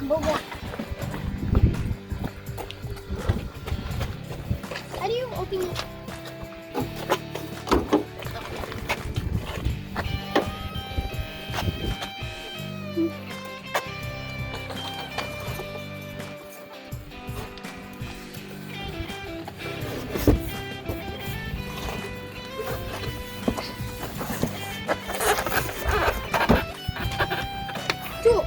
Number 1. How do you open it? Tools.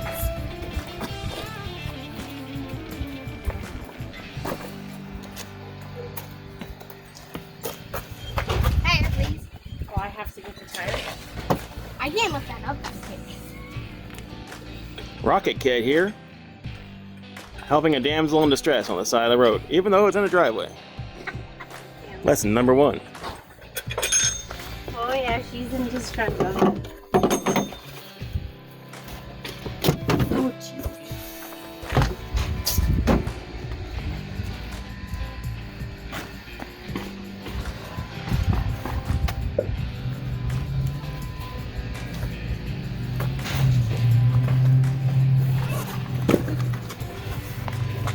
Tire, please. Well, I have to get the tire. I can't lift that up. Rocket Kid here, helping a damsel in distress on the side of the road, even though it's in a driveway. Lesson number 1. Oh yeah, she's in distress. Oh, jeez.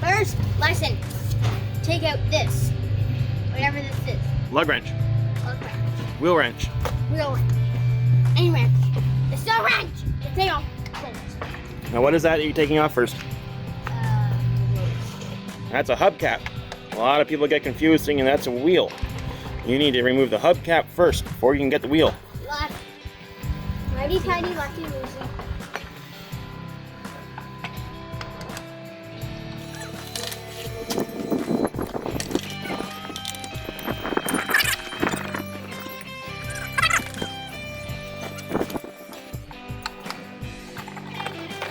First lesson, take out this, whatever this is. Lug wrench, Okay. wheel wrench. Wheel wrench. Any wrench. It's not a wrench. It's a wrench. Now what is that you're taking off first? That's a hubcap. A lot of people get confused thinking that's a wheel. You need to remove the hubcap first before you can get the wheel. Left. Righty tighty, lefty loosey.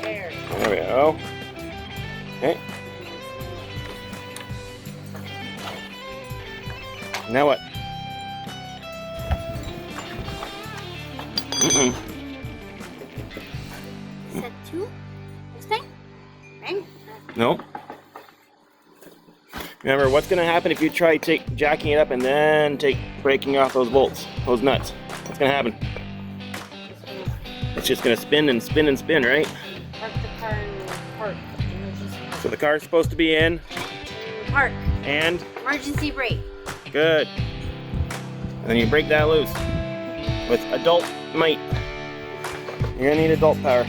There. There we go. Okay. Now what? Mm-mm. Set 2. This thing. Right? No. Remember, what's going to happen if you try jacking it up and then breaking off those bolts, those nuts? What's going to happen? It's just going to spin and spin and spin, right? Park the car in park. Emergency So the car's supposed to be in, park. and Emergency brake. good. And then you break that loose with adult might. You're going to need adult power.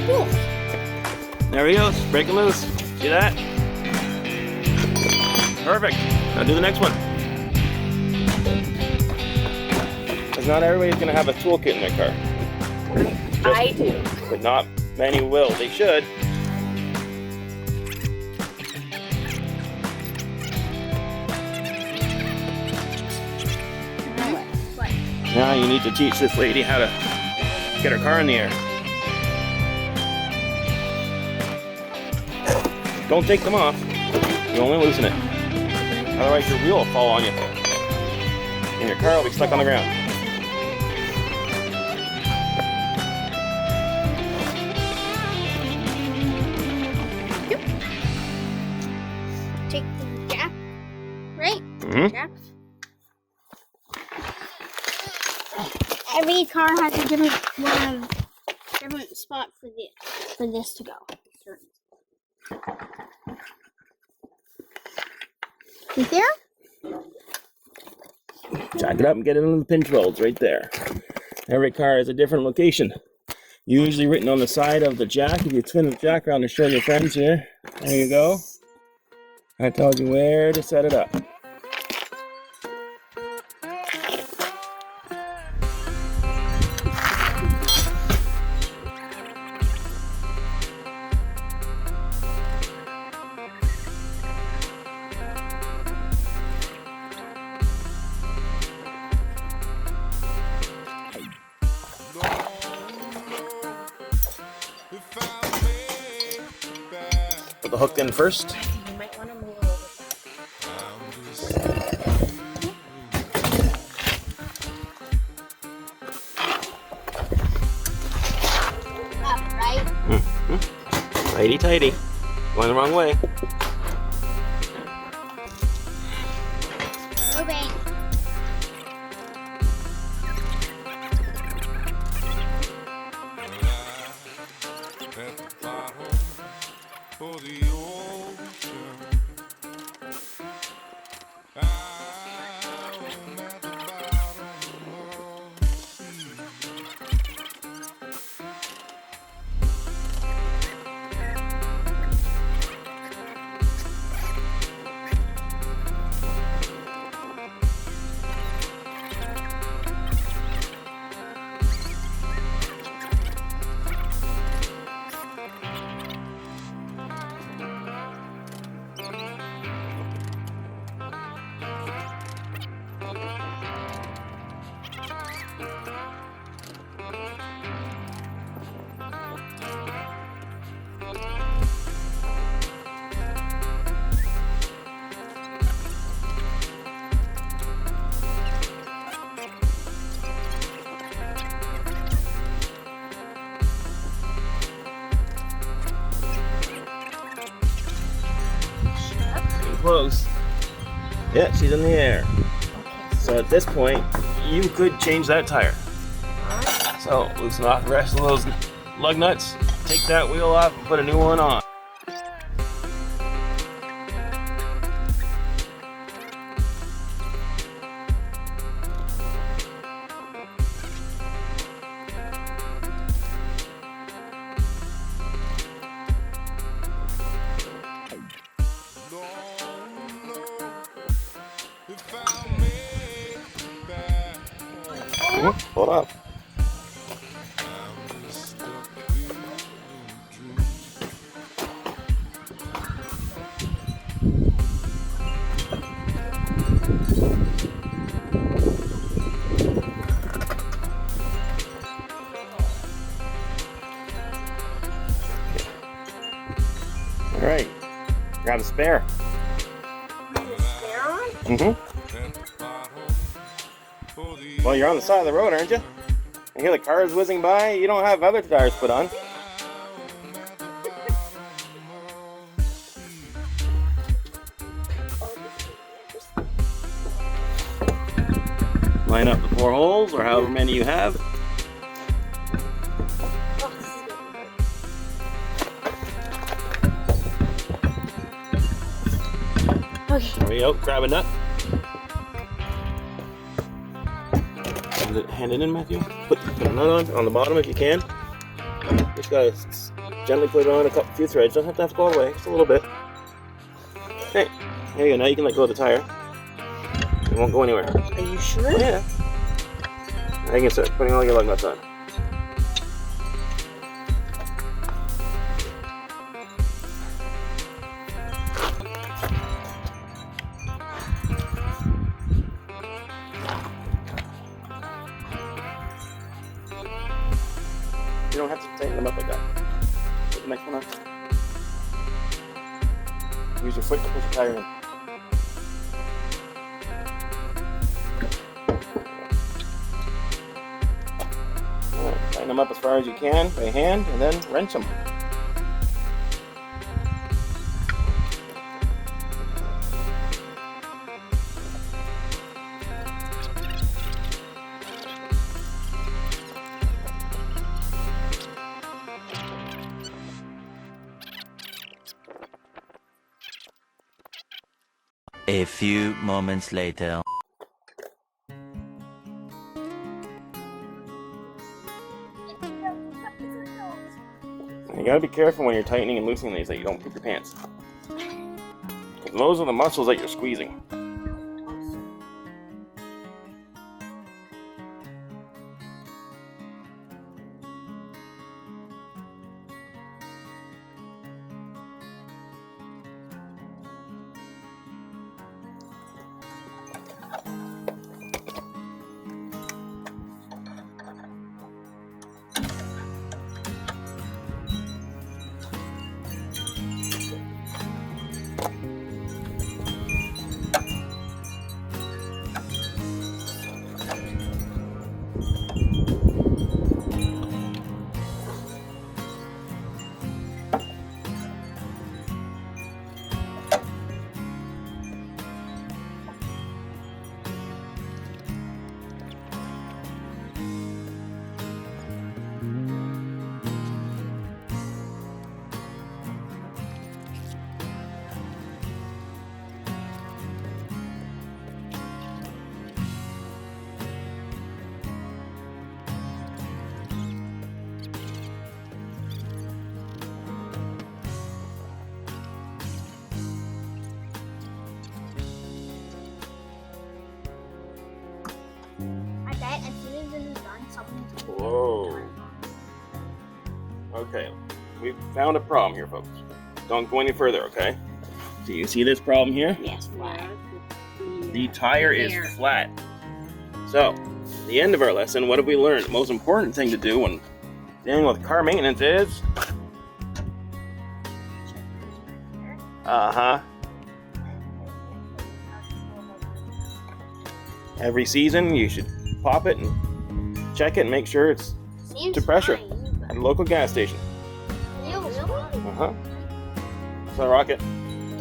Cool. There we go, break it loose. See that? Perfect. Now do the next one. Because not everybody's going to have a toolkit in their car. I do. But not many will. They should. What? Now you need to teach this lady how to get her car in the air. Don't take them off. You only loosen it. Otherwise your wheel will fall on you. And your car will be stuck on the ground. Yep. Take the gap. Right? Mm-hmm. Gap. Every car has a different spot for this to go. Right there? Jack it up and get it on the pinch welds right there. Every car has a different location. Usually written on the side of the jack. If you spin the jack around and show your friends here, there you go. That tells you where to set it up. Put the hook in first. You might want to move a little bit. Righty tighty. Going the wrong way. Moving. Close. Yeah, she's in the air. So at this point, you could change that tire. So loosen off the rest of those lug nuts, take that wheel off and put a new one on. Hold up. All right, grab a spare. Mm-hmm. Well, you're on the side of the road, aren't you? You hear the cars whizzing by. You don't have other tires put on. Line up the 4 holes, or however many you have. Okay. There we go. Grab a nut. Hand it in, Matthew. Put the nut on the bottom if you can. Just gotta gently put it on a few threads. Don't have to go all the way, just a little bit. Okay, there you go. Now you can let go of the tire. It won't go anywhere. Are you sure? Yeah. Now you can start putting all your lug nuts on. You don't have to tighten them up like that. Put the next one on. Use your foot to push the tire in. Alright, tighten them up as far as you can by hand and then wrench them. A few moments later. You gotta be careful when you're tightening and loosening these that you don't poop your pants. Those are the muscles that you're squeezing. Okay, we found a problem here, folks. Don't go any further, okay? Do you see this problem here? Yes, why? The tire is flat. So, at the end of our lesson, what have we learned? The most important thing to do when dealing with car maintenance is... Every season, you should pop it and check it and make sure it's to pressure at a local gas station. So, Rocket,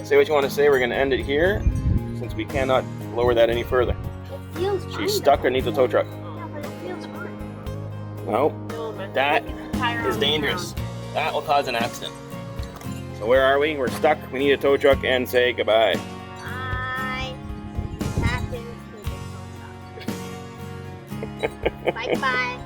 say what you want to say. We're going to end it here since we cannot lower that any further. She's stuck underneath the tow truck. No, that is dangerous. That will cause an accident. So where are we? We're stuck. We need a tow truck and say goodbye. Bye. Bye-bye.